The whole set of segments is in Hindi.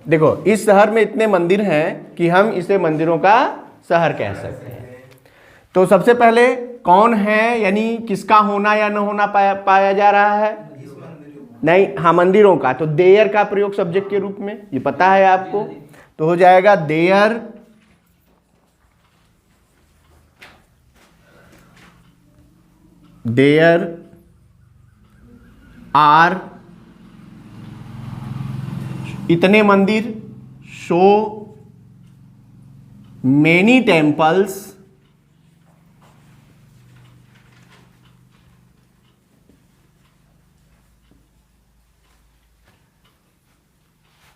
देखो इस शहर में इतने मंदिर हैं कि हम इसे मंदिरों का शहर कह सकते हैं। तो सबसे पहले कौन है, यानी किसका होना या न होना पाया जा रहा है? नहीं, हाँ मंदिरों का। तो देयर का प्रयोग सब्जेक्ट के रूप में, ये पता है आपको। तो हो जाएगा देयर आर इतने मंदिर, सो many temples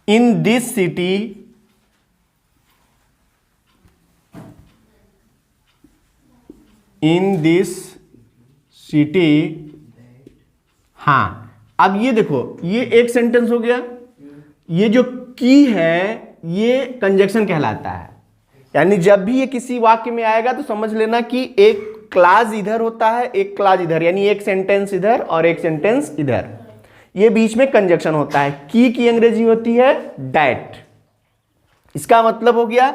in this city हाँ, अब ये देखो, ये एक सेंटेंस हो गया। ये जो की है ये कंजक्शन कहलाता है, यानी जब भी ये किसी वाक्य में आएगा तो समझ लेना कि एक क्लास इधर होता है, एक क्लास इधर, यानी एक सेंटेंस इधर और एक सेंटेंस इधर, ये बीच में कंजक्शन होता है। की अंग्रेजी होती है दैट। इसका मतलब हो गया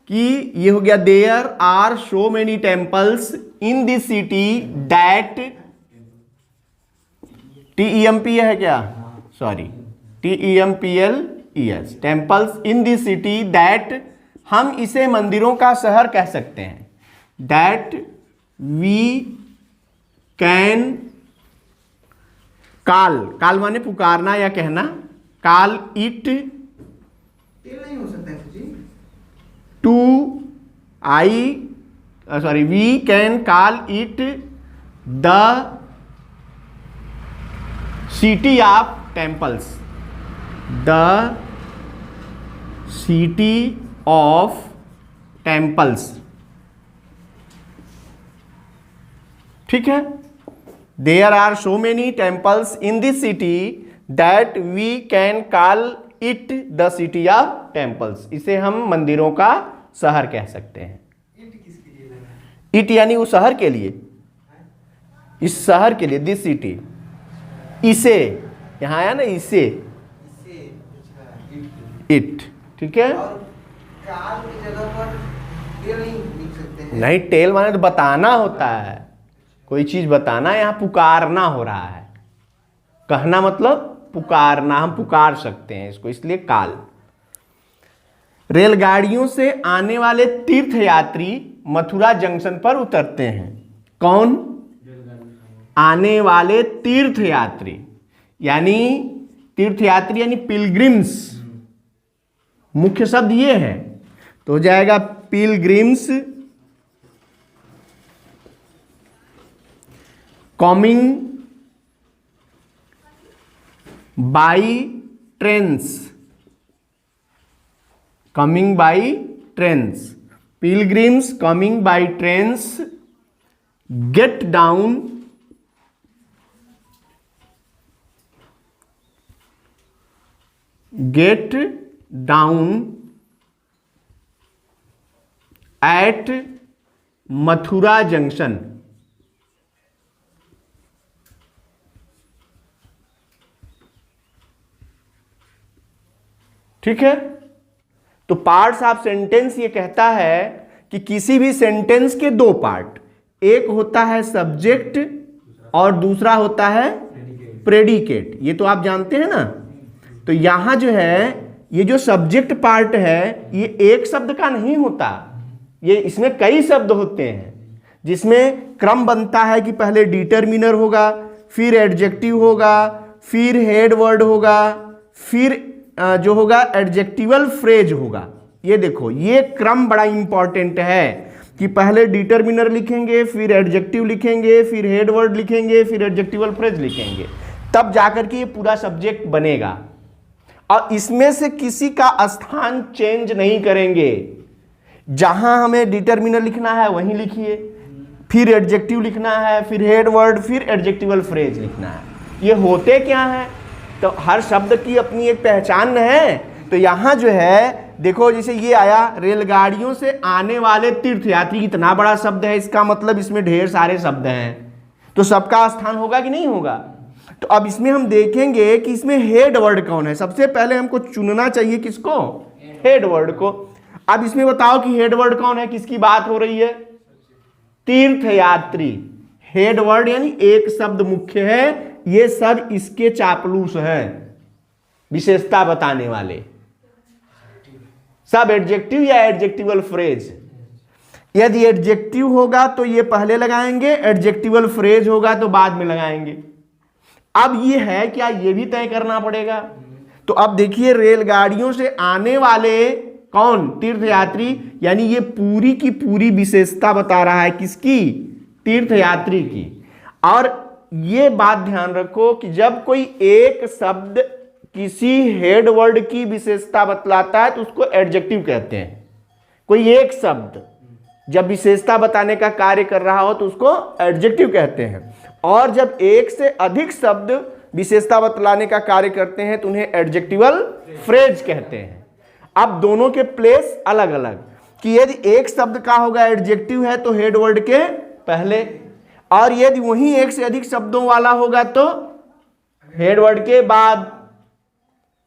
कि ये हो गया there are so many temples in this city that, TEMP है क्या, sorry TEMPLES, temples in this city that, हम इसे मंदिरों का शहर कह सकते हैं। दैट वी कैन काल, काल माने पुकारना या कहना, काल इट नहीं हो सकता है जी। We can call it the city of temples, the city of temples. ठीक है, there are so many temples in this city that we can call it the city of temples, इसे हम मंदिरों का शहर कह सकते हैं। इट किसके लिए लगा? इट यानी उस शहर के लिए, इस शहर के लिए, दिस सिटी, इसे, यहां आया ना इसे, इसे, अच्छा, इट। ठीक है, और काल की जगह पर टेल नहीं लिख सकते हैं? नहीं, टेल माने तो बताना होता है, कोई चीज बताना, यहां पुकारना हो रहा है। कहना मतलब पुकारना, हम पुकार सकते हैं इसको, इसलिए काल। रेलगाड़ियों से आने वाले तीर्थयात्री मथुरा जंक्शन पर उतरते हैं। कौन? आने वाले तीर्थयात्री, यानी तीर्थयात्री यानी पिलग्रिम्स, मुख्य शब्द ये है। तो हो जाएगा pilgrims coming by trains, coming by trains, pilgrims coming by trains get down at Mathura junction. ठीक है, तो पार्ट्स ऑफ सेंटेंस ये कहता है कि किसी भी सेंटेंस के दो पार्ट, एक होता है सब्जेक्ट और दूसरा होता है प्रेडिकेट। ये तो आप जानते हैं ना। तो यहां जो है, ये जो सब्जेक्ट पार्ट है ये एक शब्द का नहीं होता, ये इसमें कई शब्द होते हैं, जिसमें क्रम बनता है कि पहले डिटरमिनर होगा, फिर एडजेक्टिव होगा, फिर हेड वर्ड होगा, फिर जो होगा एडजेक्टिवल फ्रेज होगा। ये देखो, ये क्रम बड़ा इंपॉर्टेंट है कि पहले डिटरमिनर लिखेंगे, फिर एडजेक्टिव लिखेंगे, फिर हेड वर्ड लिखेंगे, फिर एडजेक्टिवल फ्रेज लिखेंगे, तब जाकर के ये पूरा सब्जेक्ट बनेगा। और इसमें से किसी का स्थान चेंज नहीं करेंगे। जहां हमें डिटरमिनर लिखना है वहीं लिखिए, फिर एडजेक्टिव लिखना है, फिर हेड वर्ड, फिर एडजेक्टिवल फ्रेज लिखना है। ये होते क्या है, तो हर शब्द की अपनी एक पहचान है। तो यहां जो है देखो, जैसे ये आया रेलगाड़ियों से आने वाले तीर्थयात्री, इतना बड़ा शब्द है, इसका मतलब इसमें ढेर सारे शब्द हैं, तो सबका स्थान होगा कि नहीं होगा। तो अब इसमें हम देखेंगे कि इसमें हेड वर्ड कौन है। सबसे पहले हमको चुनना चाहिए किसको, हेड वर्ड को। अब इसमें बताओ कि हेड वर्ड कौन है, किसकी बात हो रही है, तीर्थयात्री। हेड वर्ड यानी एक शब्द मुख्य है, ये सब इसके चापलूस हैं, विशेषता बताने वाले सब एडजेक्टिव या एडजेक्टिवल फ्रेज। यदि एडजेक्टिव होगा तो ये पहले लगाएंगे, एडजेक्टिवल फ्रेज होगा तो बाद में लगाएंगे। अब ये है क्या, ये भी तय करना पड़ेगा। तो अब देखिए, रेलगाड़ियों से आने वाले कौन, तीर्थयात्री, यानी ये पूरी की पूरी विशेषता बता रहा है, किसकी, तीर्थयात्री की। और ये बात ध्यान रखो कि जब कोई एक शब्द किसी हेड वर्ड की विशेषता बतलाता है तो उसको एडजेक्टिव कहते हैं। कोई एक शब्द जब विशेषता बताने का कार्य कर रहा हो तो उसको एडजेक्टिव कहते हैं, और जब एक से अधिक शब्द विशेषता बतलाने का कार्य करते हैं तो उन्हें एडजेक्टिवल फ्रेज कहते हैं। अब दोनों के प्लेस अलग अलग, कि यदि एक शब्द का होगा एडजेक्टिव है तो हेड वर्ड के पहले, और यदि वही एक से अधिक शब्दों वाला होगा तो हेड वर्ड के बाद।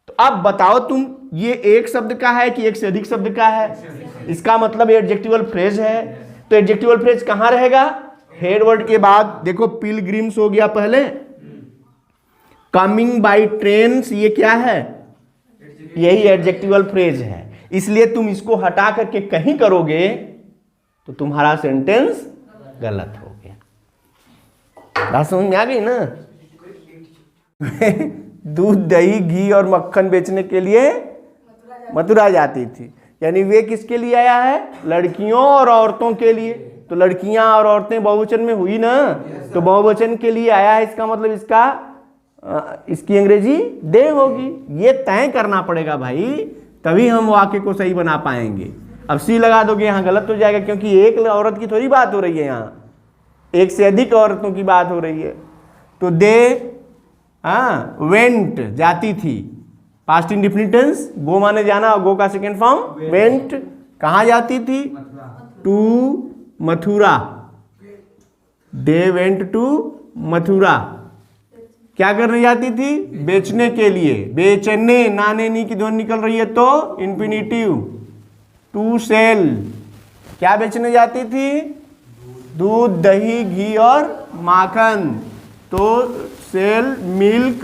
तो अब बताओ तुम, ये एक शब्द का है कि एक से अधिक शब्द का है, इसका मतलब एडजेक्टिवल फ्रेज है। तो एडजेक्टिवल फ्रेज कहां रहेगा, हेड वर्ड के बाद। देखो, पिलग्रिम्स हो गया पहले, कमिंग बाई ट्रेन्स, ये क्या है, यही एडजेक्टिवल फ्रेज है। इसलिए तुम इसको हटा करके कहीं करोगे तो तुम्हारा सेंटेंस गलत हो गया। बात समझ में आ गई ना। दूध, दही, घी और मक्खन बेचने के लिए मथुरा जाती थी, यानी वे किसके लिए आया है, लड़कियों और औरतों के लिए। तो लड़कियां और औरतें बहुवचन में हुई ना, तो बहुवचन के लिए आया है, इसका मतलब इसकी अंग्रेजी दे होगी। ये तय करना पड़ेगा भाई, तभी हम वाक्य को सही बना पाएंगे। अब सी लगा दोगे यहाँ गलत हो जाएगा, क्योंकि एक औरत की थोड़ी बात हो रही है, यहाँ एक से अधिक औरतों की बात हो रही है। तो दे वेंट, जाती थी, पास्ट इंडेफिनिट टेंस, गो माने जाना, और गो का सेकेंड फॉर्म वेंट। कहाँ जाती थी, to Mathura. They went to Mathura. क्या करने जाती थी, बेचने के लिए। बेचने, नाने नी की ध्वनि निकल रही है तो इंफिनिटिव। टू सेल, क्या बेचने जाती थी, दूध, दही, घी और माखन। तो sell milk,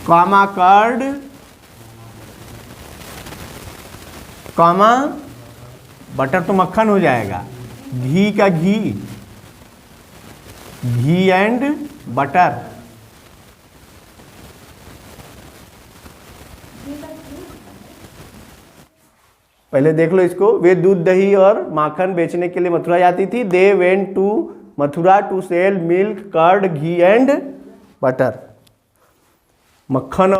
comma curd, comma butter, तो मक्खन हो जाएगा। घी का घी, घी एंड बटर। पहले देख लो इसको, वे दूध, दही और माखन बेचने के लिए मथुरा जाती थी। They went to Mathura to sell milk, curd, ghee and butter. मक्खन